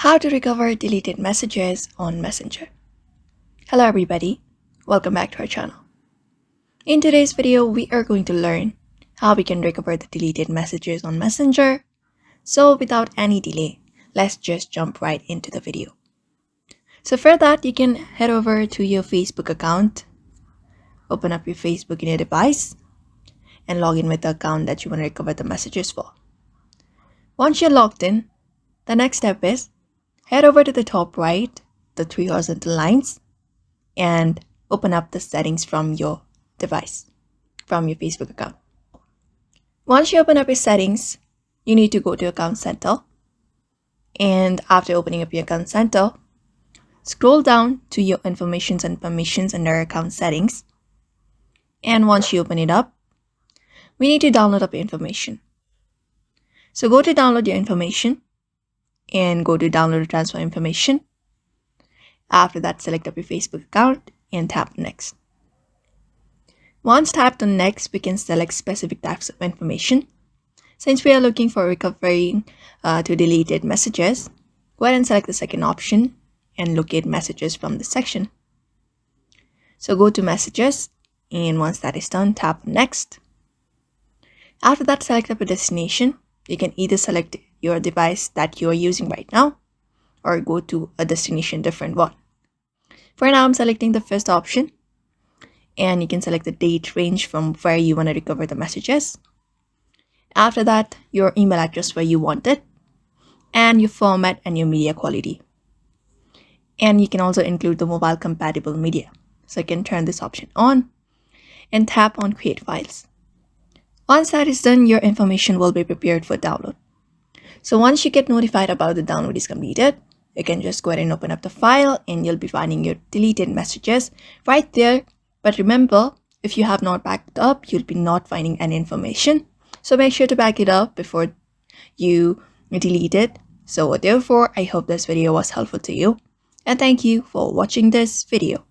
How to recover deleted messages on Messenger. Hello everybody, welcome back to our channel. In today's video, we are going to learn how we can recover the deleted messages on Messenger. So without any delay, let's just jump right into the video. So for that, you can head over to your Facebook account, open up your Facebook in your device, and log in with the account that you want to recover the messages for. Once you're logged in, the next step is head over to the top right, the three horizontal lines, and open up the settings from your device, from your Facebook account. Once you open up your settings, you need to go to Account Center. And after opening up your Account Center, scroll down to your Informations and Permissions under Account Settings. And once you open it up, we need to download up your information. So go to download your information and go to download or transfer information. After that, select up your Facebook account and tap next. Once tapped on next, we can select specific types of information. Since we are looking for recovering to deleted messages, go ahead and select the second option and locate messages from this section. So go to messages, and once that is done, tap next. After that, select up a destination. You can either select your device that you are using right now or go to a destination different one. For now, I'm selecting the first option, and you can select the date range from where you want to recover the messages. After that, your email address where you want it, and your format and your media quality. And you can also include the mobile compatible media. So you can turn this option on and tap on Create Files. Once that is done, your information will be prepared for download. So once you get notified about the download is completed, you can just go ahead and open up the file and you'll be finding your deleted messages right there. But remember, if you have not backed up, you'll be not finding any information. So make sure to back it up before you delete it. So therefore, I hope this video was helpful to you. And thank you for watching this video.